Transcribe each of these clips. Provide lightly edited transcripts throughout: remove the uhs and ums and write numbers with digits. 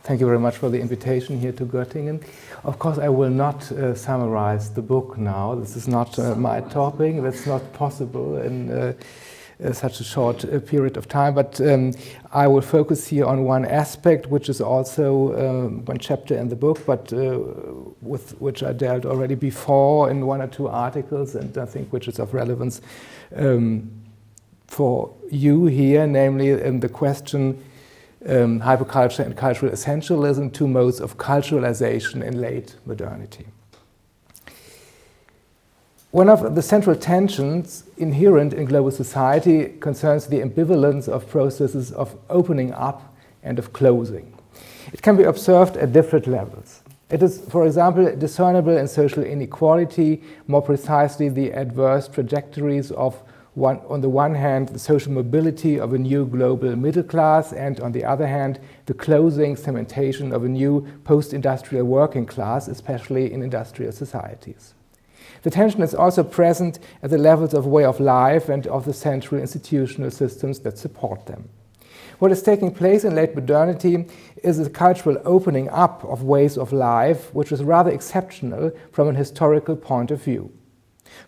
Thank you very much for the invitation here to Göttingen. Of course, I will not summarize the book now. This is not my topic. That's not possible in such a short period of time. But I will focus here on one aspect, which is also one chapter in the book, but with which I dealt already before in one or two articles, and I think which is of relevance for you here, namely the question hyperculture and cultural essentialism, two modes of culturalization in late modernity. One of the central tensions inherent in global society concerns the ambivalence of processes of opening up and of closing. It can be observed at different levels. It is, for example, discernible in social inequality, more precisely the adverse trajectories of on the one hand, the social mobility of a new global middle class, and on the other hand, the closing cementation of a new post-industrial working class, especially in industrial societies. The tension is also present at the levels of way of life and of the central institutional systems that support them. What is taking place in late modernity is a cultural opening up of ways of life, which is rather exceptional from an historical point of view.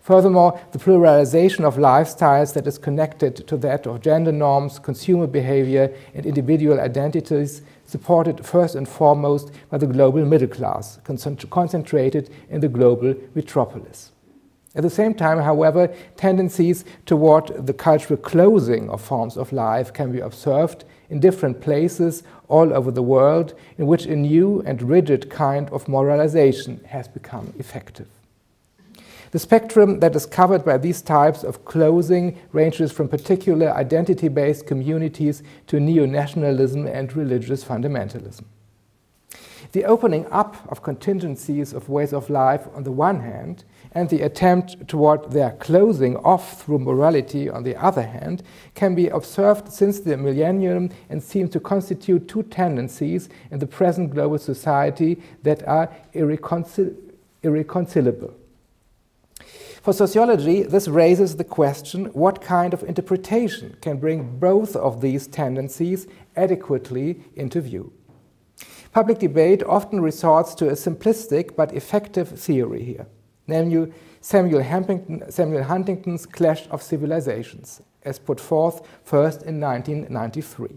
Furthermore, the pluralization of lifestyles that is connected to that of gender norms, consumer behavior, and individual identities, supported first and foremost by the global middle class, concentrated in the global metropolis. At the same time, however, tendencies toward the cultural closing of forms of life can be observed in different places all over the world, in which a new and rigid kind of moralization has become effective. The spectrum that is covered by these types of closing ranges from particular identity-based communities to neo-nationalism and religious fundamentalism. The opening up of contingencies of ways of life on the one hand, and the attempt toward their closing off through morality on the other hand, can be observed since the millennium and seem to constitute two tendencies in the present global society that are irreconcilable. For sociology, this raises the question what kind of interpretation can bring both of these tendencies adequately into view. Public debate often resorts to a simplistic but effective theory here, namely Samuel Huntington's Clash of Civilizations, as put forth first in 1993.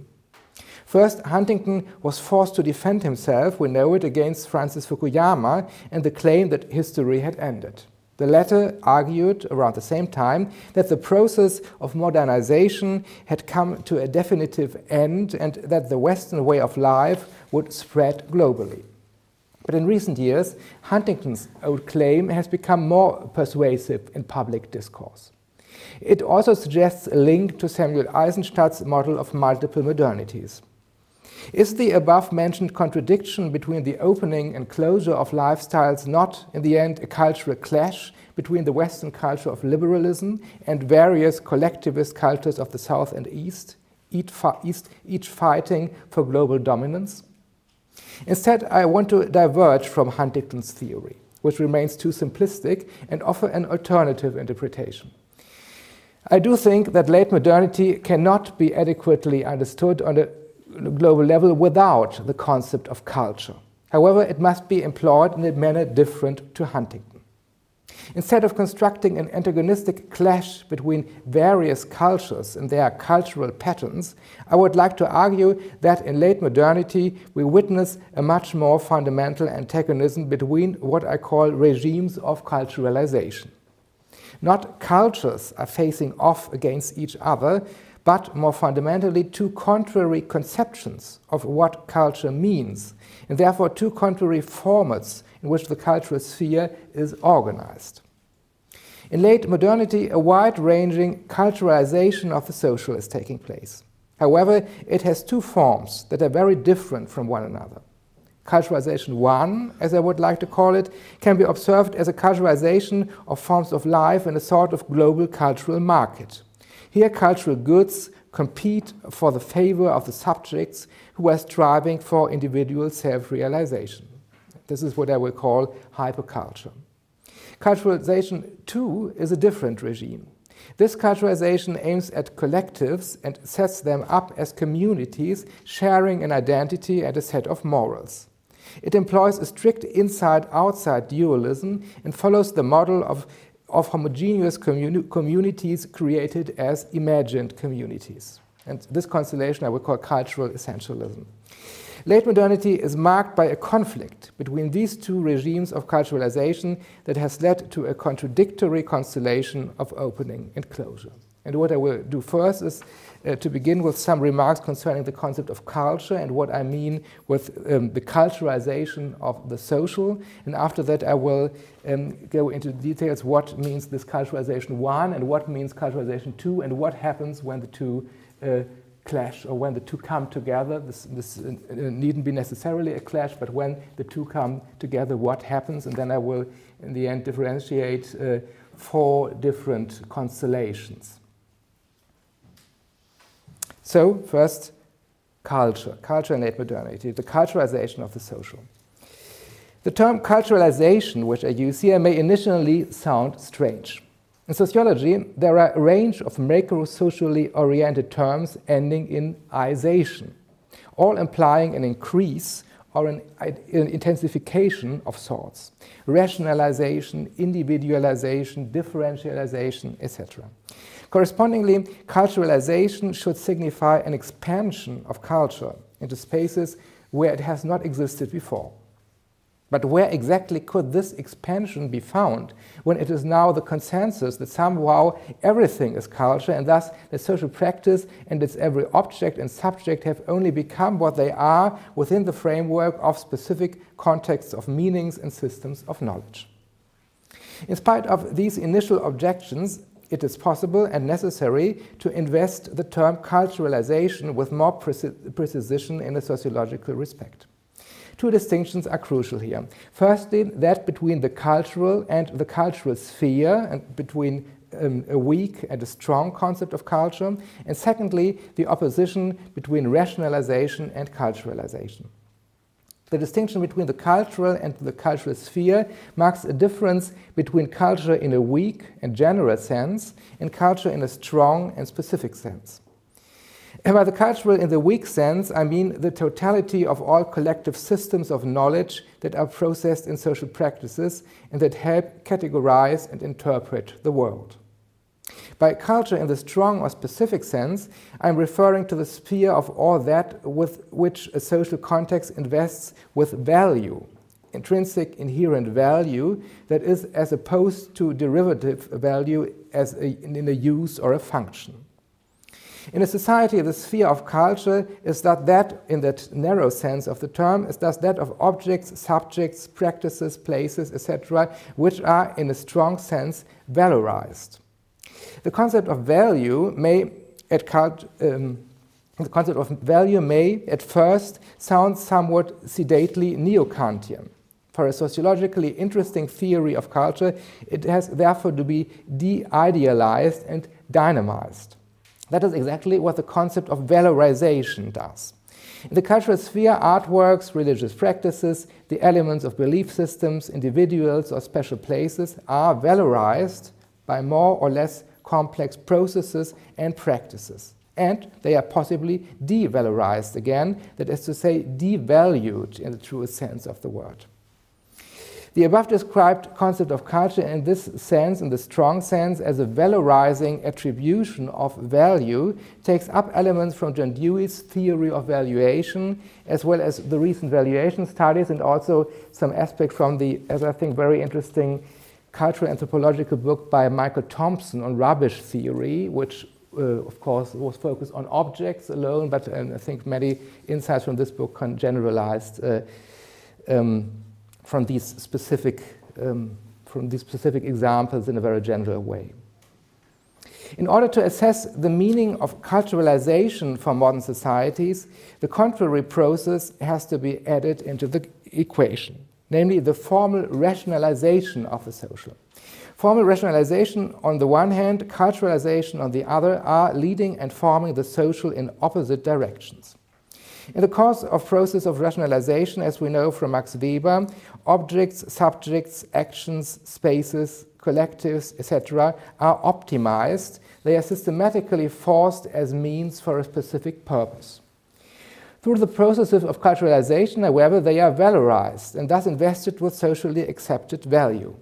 First, Huntington was forced to defend himself, we know it, against Francis Fukuyama and the claim that history had ended. The latter argued around the same time that the process of modernization had come to a definitive end and that the Western way of life would spread globally. But in recent years, Huntington's old claim has become more persuasive in public discourse. It also suggests a link to Samuel Eisenstadt's model of multiple modernities. Is the above-mentioned contradiction between the opening and closure of lifestyles not, in the end, a cultural clash between the Western culture of liberalism and various collectivist cultures of the South and East, each fighting for global dominance? Instead, I want to diverge from Huntington's theory, which remains too simplistic, and offer an alternative interpretation. I do think that late modernity cannot be adequately understood on a global level without the concept of culture. However, it must be employed in a manner different to Huntington. Instead of constructing an antagonistic clash between various cultures and their cultural patterns, I would like to argue that in late modernity we witness a much more fundamental antagonism between what I call regimes of culturalization. Not cultures are facing off against each other, but more fundamentally two contrary conceptions of what culture means, and therefore two contrary formats in which the cultural sphere is organized. In late modernity, a wide-ranging culturalization of the social is taking place. However, it has two forms that are very different from one another. Culturalization 1, as I would like to call it, can be observed as a culturalization of forms of life in a sort of global cultural market. Here, cultural goods compete for the favor of the subjects who are striving for individual self-realization. This is what I will call hyperculture. Culturalization 2 is a different regime. This culturalization aims at collectives and sets them up as communities sharing an identity and a set of morals. It employs a strict inside-outside dualism and follows the model of homogeneous communities created as imagined communities. And this constellation I would call cultural essentialism. Late modernity is marked by a conflict between these two regimes of culturalization that has led to a contradictory constellation of opening and closure. And what I will do first is to begin with some remarks concerning the concept of culture and what I mean with the culturalization of the social. And after that, I will go into details what means this culturalization 1 and what means culturalization 2 and what happens when the two clash or when the two come together. This needn't be necessarily a clash, but when the two come together, what happens? And then I will, in the end, differentiate 4 different constellations. So, first, culture in late modernity, the culturalization of the social. The term culturalization, which I use here, may initially sound strange. In sociology, there are a range of macro-socially oriented terms ending in -ization, all implying an increase or an intensification of sorts. Rationalization, individualization, differentialization, etc. Correspondingly, culturalization should signify an expansion of culture into spaces where it has not existed before. But where exactly could this expansion be found when it is now the consensus that somehow everything is culture and thus the social practice and its every object and subject have only become what they are within the framework of specific contexts of meanings and systems of knowledge? In spite of these initial objections, it is possible and necessary to invest the term culturalization with more precision in a sociological respect. 2 distinctions are crucial here. Firstly, that between the cultural and the cultural sphere, and between a weak and a strong concept of culture. And secondly, the opposition between rationalization and culturalization. The distinction between the cultural and the cultural sphere marks a difference between culture in a weak and general sense and culture in a strong and specific sense. And by the cultural in the weak sense, I mean the totality of all collective systems of knowledge that are processed in social practices and that help categorize and interpret the world. By culture in the strong or specific sense, I'm referring to the sphere of all that with which a social context invests with value, intrinsic inherent value, that is as opposed to derivative value as in a use or a function. In a society, the sphere of culture is that in that narrow sense of the term, is thus that of objects, subjects, practices, places, etc., which are, in a strong sense, valorized. The concept of value may, at first sound somewhat sedately neo-Kantian. For a sociologically interesting theory of culture, it has therefore to be de-idealized and dynamized. That is exactly what the concept of valorization does. In the cultural sphere, artworks, religious practices, the elements of belief systems, individuals or special places are valorized by more or less complex processes and practices. And they are possibly devalorized again, that is to say, devalued in the truest sense of the word. The above described concept of culture in this sense, in the strong sense, as a valorizing attribution of value, takes up elements from John Dewey's theory of valuation, as well as the recent valuation studies, and also some aspects from the, as I think, very interesting cultural anthropological book by Michael Thompson on rubbish theory, which of course was focused on objects alone, but I think many insights from this book can generalized from these specific examples in a very general way. In order to assess the meaning of culturalization for modern societies, the contrary process has to be added into the equation, namely the formal rationalization of the social. Formal rationalization on the one hand, culturalization on the other, are leading and forming the social in opposite directions. In the course of process of rationalization, as we know from Max Weber, objects, subjects, actions, spaces, collectives, etc., are optimized. They are systematically forced as means for a specific purpose. Through the processes of culturalization, however, they are valorized and thus invested with socially accepted value.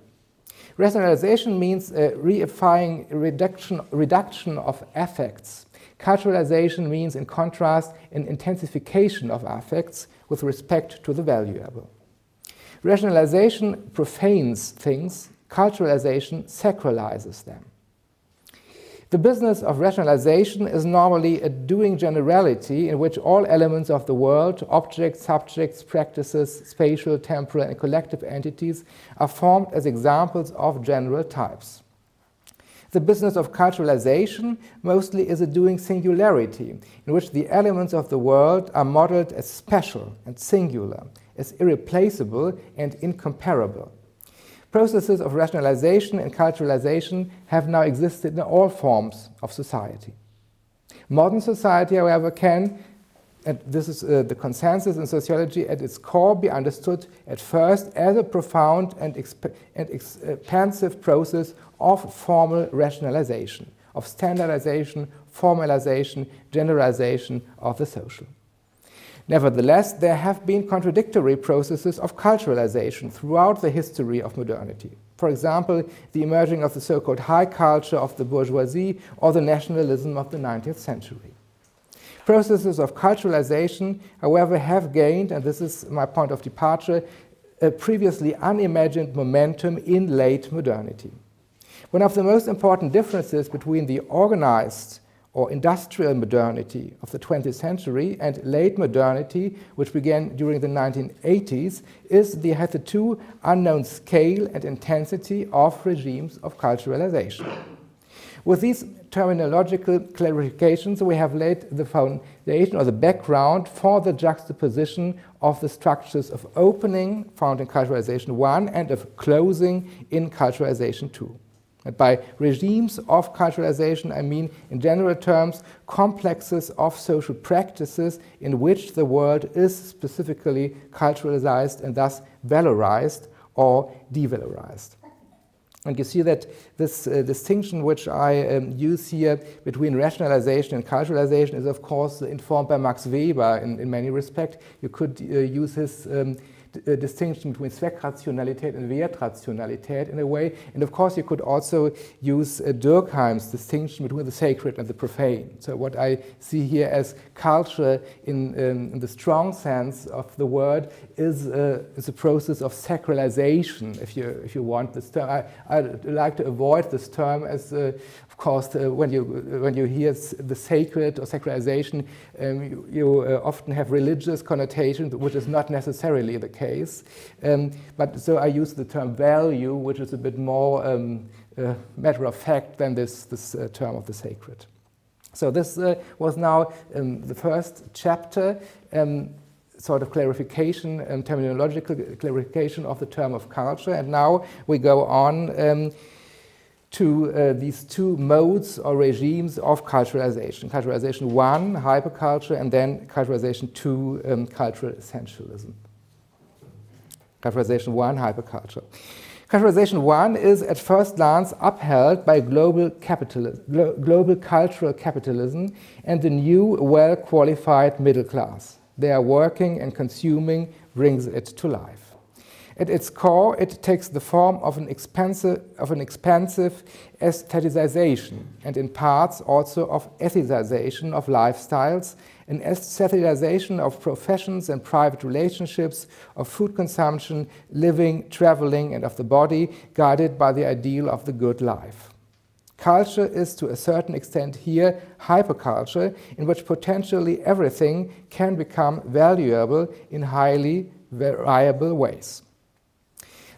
Rationalization means reifying reduction of affects. Culturalization means, in contrast, an intensification of affects with respect to the valuable. Rationalization profanes things, culturalization sacralizes them. The business of rationalization is normally a doing generality in which all elements of the world, objects, subjects, practices, spatial, temporal, and collective entities are formed as examples of general types. The business of culturalization mostly is a doing singularity in which the elements of the world are modeled as special and singular, as irreplaceable and incomparable. Processes of rationalization and culturalization have now existed in all forms of society. Modern society, however, can, and this is the consensus in sociology, at its core be understood at first as a profound and expansive process of formal rationalization, of standardization, formalization, generalization of the social. Nevertheless, there have been contradictory processes of culturalization throughout the history of modernity. For example, the emerging of the so-called high culture of the bourgeoisie or the nationalism of the 19th century. Processes of culturalization, however, have gained, and this is my point of departure, a previously unimagined momentum in late modernity. One of the most important differences between the organized or industrial modernity of the 20th century and late modernity, which began during the 1980s, is the hitherto unknown scale and intensity of regimes of culturalization. With these terminological clarifications, we have laid the foundation or the background for the juxtaposition of the structures of opening found in culturalization 1 and of closing in culturalization 2. And by regimes of culturalization, I mean, in general terms, complexes of social practices in which the world is specifically culturalized and thus valorized or devalorized. And you see that this distinction which I use here between rationalization and culturalization is, of course, informed by Max Weber in many respects. You could use his distinction between Zweckrationalität and Wertrationalität in a way. And of course, you could also use Durkheim's distinction between the sacred and the profane. So what I see here as culture in the strong sense of the word is a process of sacralization, if you want this term. I like to avoid this term as, of course, when you hear the sacred or sacralization, you often have religious connotations, which is not necessarily the case. But so I use the term value, which is a bit more matter of fact than this term of the sacred. So this was now the first chapter, sort of clarification, terminological clarification of the term of culture. And now we go on to these two modes or regimes of culturalization. Culturalization 1, hyperculture, and then culturalization 2, cultural essentialism. Culturalization 1, hyperculture. Culturalization 1 is at first glance upheld by global cultural capitalism and the new, well-qualified middle class. They are working and consuming brings it to life. At its core, it takes the form of an expansive aestheticization and in parts also of ethicization of lifestyles, an aestheticization of professions and private relationships, of food consumption, living, traveling, and of the body, guided by the ideal of the good life. Culture is, to a certain extent here, hyperculture, in which potentially everything can become valuable in highly variable ways.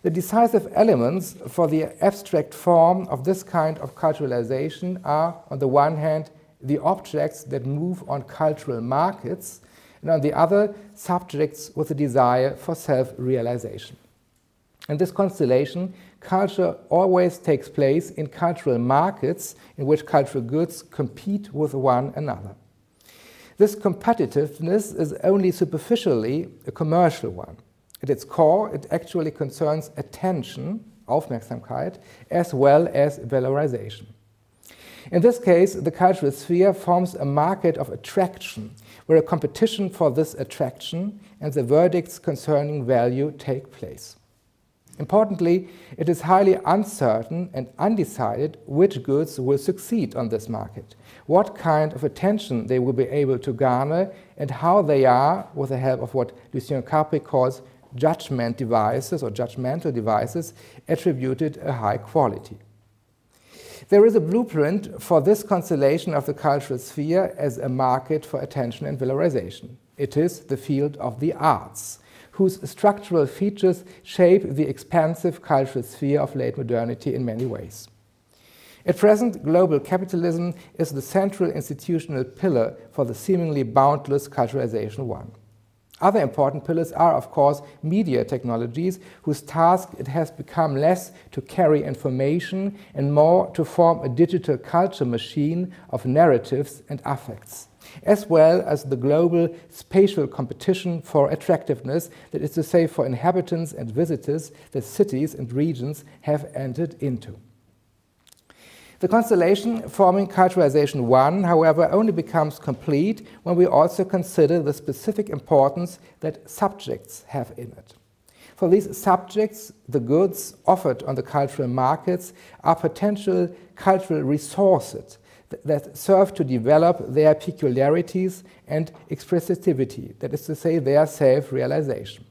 The decisive elements for the abstract form of this kind of culturalization are, on the one hand, the objects that move on cultural markets, and on the other, subjects with a desire for self-realization. In this constellation, culture always takes place in cultural markets in which cultural goods compete with one another. This competitiveness is only superficially a commercial one. At its core, it actually concerns attention, Aufmerksamkeit, as well as valorization. In this case, the cultural sphere forms a market of attraction, where a competition for this attraction and the verdicts concerning value take place. Importantly, it is highly uncertain and undecided which goods will succeed on this market, what kind of attention they will be able to garner, and how they are, with the help of what Lucien Capri calls judgment devices or judgmental devices, attributed a high quality. There is a blueprint for this constellation of the cultural sphere as a market for attention and valorization. It is the field of the arts, whose structural features shape the expansive cultural sphere of late modernity in many ways. At present, global capitalism is the central institutional pillar for the seemingly boundless culturalization one. Other important pillars are, of course, media technologies, whose task it has become less to carry information and more to form a digital culture machine of narratives and affects, as well as the global spatial competition for attractiveness, that is to say, for inhabitants and visitors that cities and regions have entered into. The constellation forming culturalization 1, however, only becomes complete when we also consider the specific importance that subjects have in it. For these subjects, the goods offered on the cultural markets are potential cultural resources that serve to develop their peculiarities and expressivity, that is to say, their self-realization.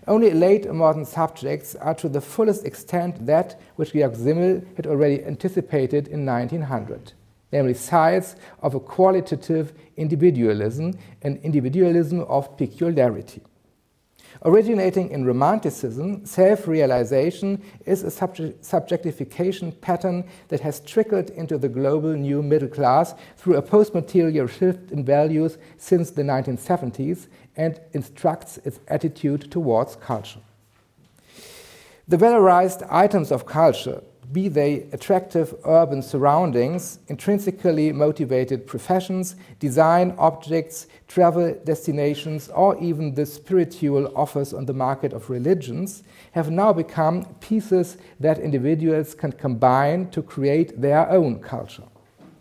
Only late modern subjects are to the fullest extent that which Georg Simmel had already anticipated in 1900, namely sides of a qualitative individualism, an individualism of peculiarity. Originating in Romanticism, self-realization is a subjectification pattern that has trickled into the global new middle class through a post-material shift in values since the 1970s and instructs its attitude towards culture. The valorized items of culture, be they attractive urban surroundings, intrinsically motivated professions, design objects, travel destinations, or even the spiritual offers on the market of religions, have now become pieces that individuals can combine to create their own culture.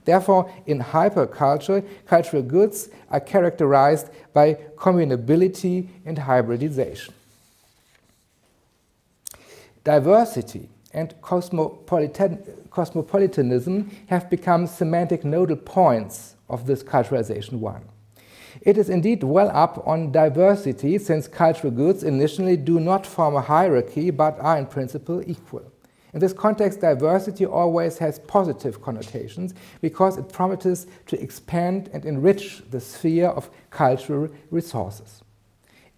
Therefore, in hyperculture, cultural goods are characterized by combinability and hybridization. Diversity and cosmopolitanism have become semantic nodal points of this culturalization one. It is indeed well up on diversity, since cultural goods initially do not form a hierarchy but are in principle equal. In this context, diversity always has positive connotations because it promises to expand and enrich the sphere of cultural resources.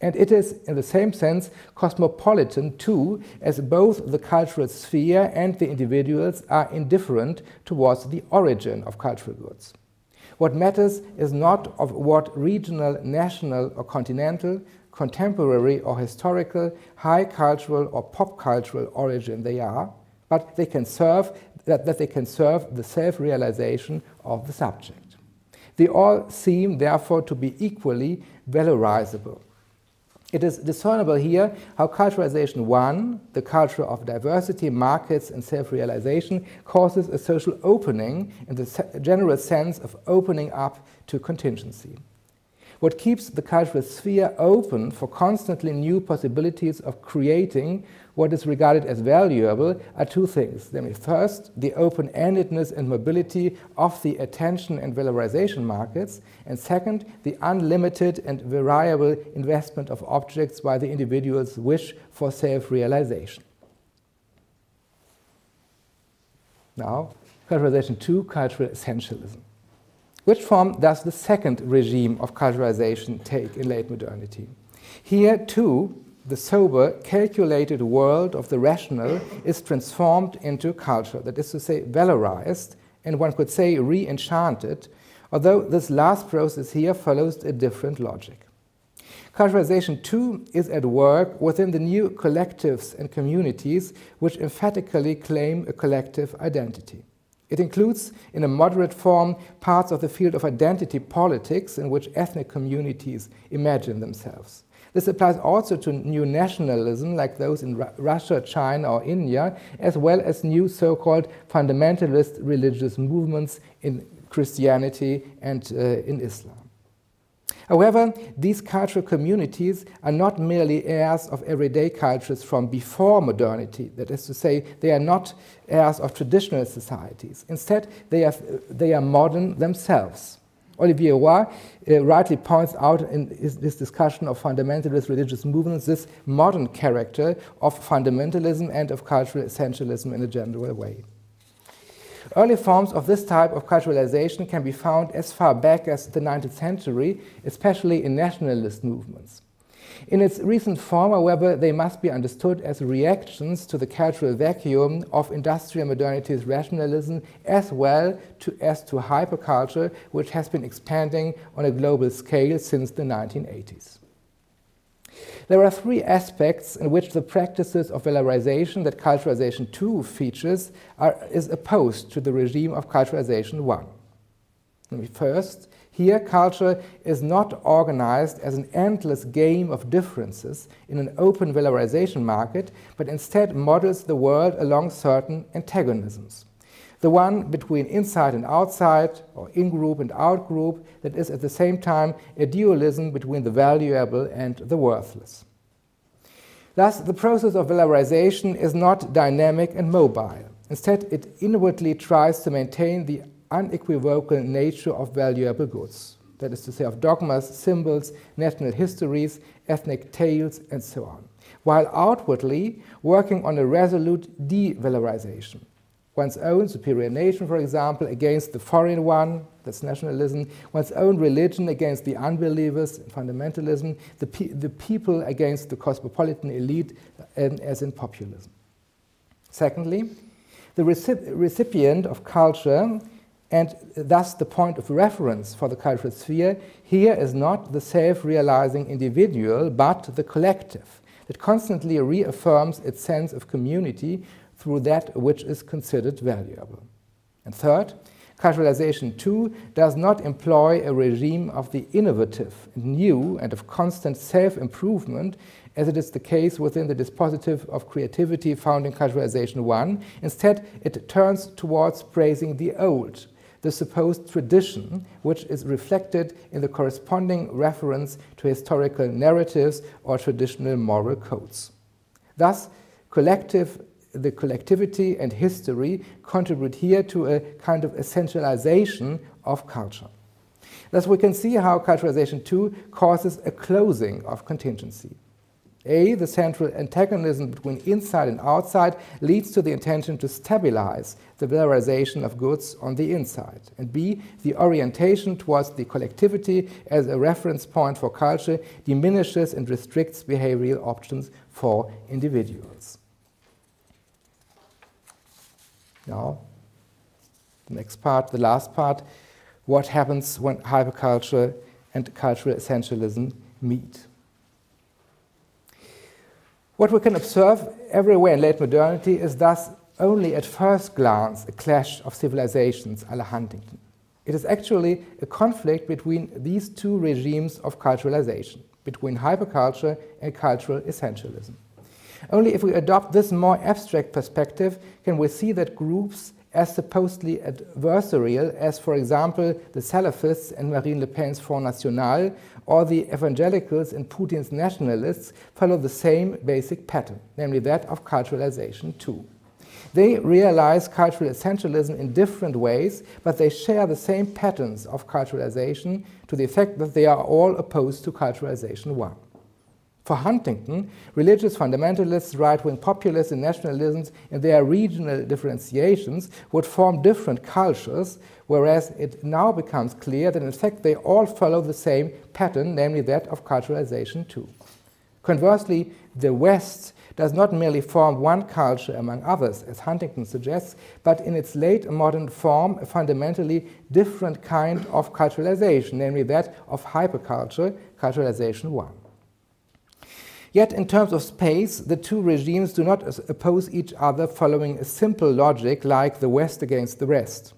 And it is, in the same sense, cosmopolitan too, as both the cultural sphere and the individuals are indifferent towards the origin of cultural goods. What matters is not of what regional, national, or continental, contemporary or historical, high cultural or pop cultural origin they are, but they can serve, that they can serve the self-realization of the subject. They all seem, therefore, to be equally valorizable. It is discernible here how culturalization 1, the culture of diversity, markets, and self-realization, causes a social opening in the general sense of opening up to contingency. What keeps the cultural sphere open for constantly new possibilities of creating what is regarded as valuable are two things. Namely, first, the open-endedness and mobility of the attention and valorization markets, and second, the unlimited and variable investment of objects by the individual's wish for self-realization. Now, culturalization 2, cultural essentialism. Which form does the second regime of culturalization take in late modernity? Here, too, the sober, calculated world of the rational is transformed into culture, that is to say, valorized, and one could say re-enchanted, although this last process here follows a different logic. Culturalization 2 is at work within the new collectives and communities which emphatically claim a collective identity. It includes, in a moderate form, parts of the field of identity politics in which ethnic communities imagine themselves. This applies also to new nationalism, like those in Russia, China, or India, as well as new so-called fundamentalist religious movements in Christianity and in Islam. However, these cultural communities are not merely heirs of everyday cultures from before modernity. That is to say, they are not heirs of traditional societies. Instead, they are modern themselves. Olivier Roy rightly points out in this discussion of fundamentalist religious movements this modern character of fundamentalism and of cultural essentialism in a general way. Early forms of this type of culturalization can be found as far back as the 19th century, especially in nationalist movements. In its recent form, however, they must be understood as reactions to the cultural vacuum of industrial modernity's rationalism, as well as to hyperculture, which has been expanding on a global scale since the 1980s. There are three aspects in which the practices of valorization that culturalization 2 features is opposed to the regime of culturalization 1. First, here culture is not organized as an endless game of differences in an open valorization market, but instead models the world along certain antagonisms. The one between inside and outside, or in-group and out-group, that is at the same time a dualism between the valuable and the worthless. Thus, the process of valorization is not dynamic and mobile. Instead, it inwardly tries to maintain the unequivocal nature of valuable goods, that is to say, of dogmas, symbols, national histories, ethnic tales, and so on, while outwardly working on a resolute de-valorization. One's own superior nation, for example, against the foreign one, that's nationalism, one's own religion against the unbelievers, fundamentalism, the people against the cosmopolitan elite, as in populism. Secondly, the recipient of culture, and thus the point of reference for the cultural sphere, here is not the self-realizing individual, but the collective, that constantly reaffirms its sense of community through that which is considered valuable. And third, culturalization 2 does not employ a regime of the innovative and new and of constant self-improvement, as it is the case within the dispositive of creativity found in culturalization 1. Instead, it turns towards praising the old, the supposed tradition, which is reflected in the corresponding reference to historical narratives or traditional moral codes. Thus, the collectivity and history contribute here to a kind of essentialization of culture. Thus, we can see how culturalization 2 causes a closing of contingency. A, the central antagonism between inside and outside leads to the intention to stabilize the valorization of goods on the inside. And B, the orientation towards the collectivity as a reference point for culture diminishes and restricts behavioral options for individuals. Now, the next part, the last part, what happens when hyperculture and cultural essentialism meet? What we can observe everywhere in late modernity is thus only at first glance a clash of civilizations a la Huntington. It is actually a conflict between these two regimes of culturalization, between hyperculture and cultural essentialism. Only if we adopt this more abstract perspective can we see that groups as supposedly adversarial as, for example, the Salafists and Marine Le Pen's Front National or the evangelicals and Putin's nationalists follow the same basic pattern, namely that of culturalization 2. They realize cultural essentialism in different ways, but they share the same patterns of culturalization to the effect that they are all opposed to culturalization 1. For Huntington, religious fundamentalists, right-wing populists, and nationalisms in their regional differentiations would form different cultures, whereas it now becomes clear that in fact they all follow the same pattern, namely that of culturalization 2. Conversely, the West does not merely form one culture among others, as Huntington suggests, but in its late modern form a fundamentally different kind of culturalization, namely that of hyperculture, culturalization 1. Yet in terms of space, the two regimes do not oppose each other following a simple logic like the West against the rest.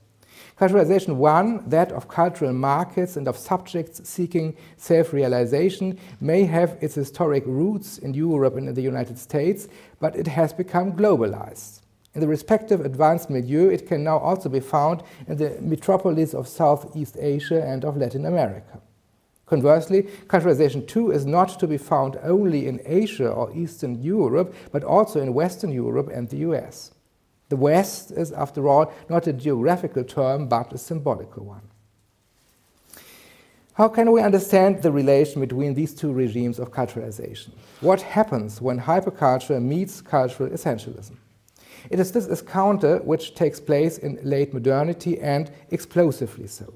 Culturalization 1, that of cultural markets and of subjects seeking self-realization, may have its historic roots in Europe and in the United States, but it has become globalized. In the respective advanced milieu, it can now also be found in the metropolis of Southeast Asia and of Latin America. Conversely, culturalization 2 is not to be found only in Asia or Eastern Europe, but also in Western Europe and the US. The West is, after all, not a geographical term, but a symbolical one. How can we understand the relation between these two regimes of culturalization? What happens when hyperculture meets cultural essentialism? It is this encounter which takes place in late modernity, and explosively so.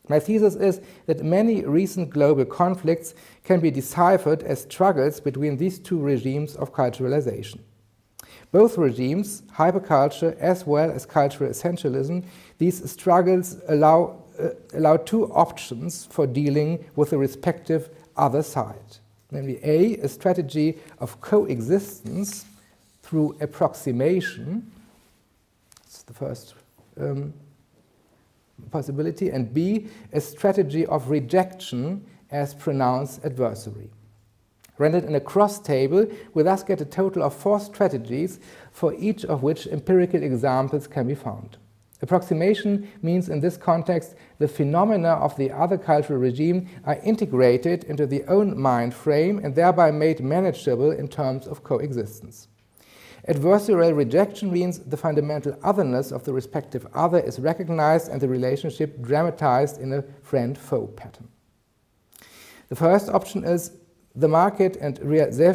My thesis is that many recent global conflicts can be deciphered as struggles between these two regimes of culturalization. Both regimes, hyperculture as well as cultural essentialism, these struggles allow two options for dealing with the respective other side. Namely, a strategy of coexistence through approximation, that's the first possibility, and B, a strategy of rejection as pronounced adversary. Rendered in a cross table, we thus get a total of 4 strategies, for each of which empirical examples can be found. Approximation means, in this context, the phenomena of the other cultural regime are integrated into the own mind frame and thereby made manageable in terms of coexistence. Adversarial rejection means the fundamental otherness of the respective other is recognized and the relationship dramatized in a friend-foe pattern. The first option is the market and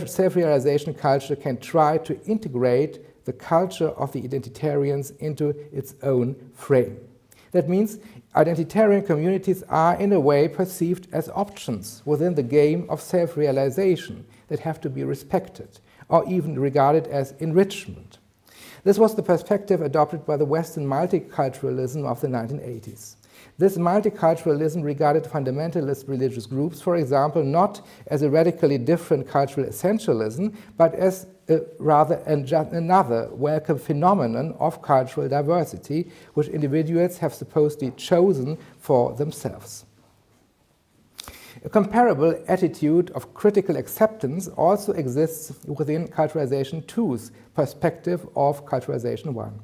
self-realization culture can try to integrate the culture of the identitarians into its own frame. That means identitarian communities are in a way perceived as options within the game of self-realization that have to be respected, or even regarded as enrichment. This was the perspective adopted by the Western multiculturalism of the 1980s. This multiculturalism regarded fundamentalist religious groups, for example, not as a radically different cultural essentialism, but as another welcome phenomenon of cultural diversity, which individuals have supposedly chosen for themselves. A comparable attitude of critical acceptance also exists within culturalization 2's perspective of culturalization 1.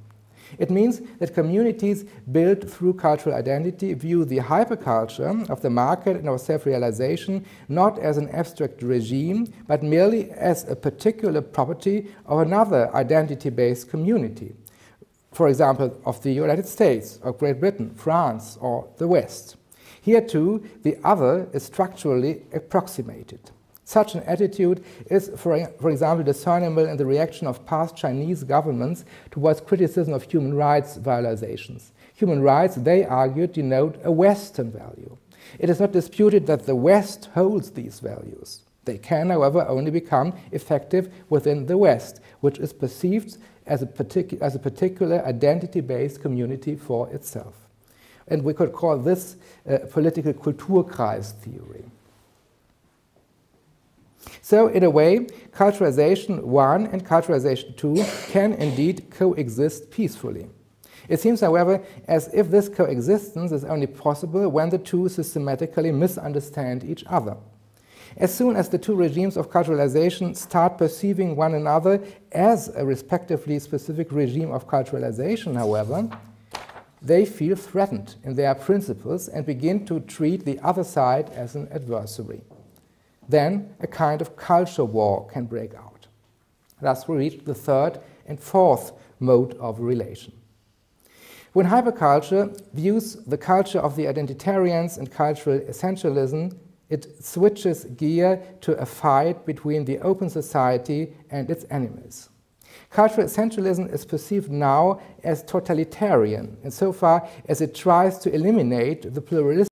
It means that communities built through cultural identity view the hyperculture of the market and of self-realization not as an abstract regime, but merely as a particular property of another identity-based community. For example, of the United States, or Great Britain, France, or the West. Here too, the other is structurally approximated. Such an attitude is, for example, discernible in the reaction of past Chinese governments towards criticism of human rights violations. Human rights, they argue, denote a Western value. It is not disputed that the West holds these values. They can, however, only become effective within the West, which is perceived as a particular identity-based community for itself. And we could call this political Kulturkreis theory. So, in a way, culturalization 1 and culturalization 2 can indeed coexist peacefully. It seems, however, as if this coexistence is only possible when the two systematically misunderstand each other. As soon as the two regimes of culturalization start perceiving one another as a respectively specific regime of culturalization, however, they feel threatened in their principles and begin to treat the other side as an adversary. Then a kind of culture war can break out. Thus we reach the third and fourth mode of relation. When hyperculture views the culture of the identitarians and cultural essentialism, it switches gear to a fight between the open society and its enemies. Cultural essentialism is perceived now as totalitarian insofar as it tries to eliminate the pluralistic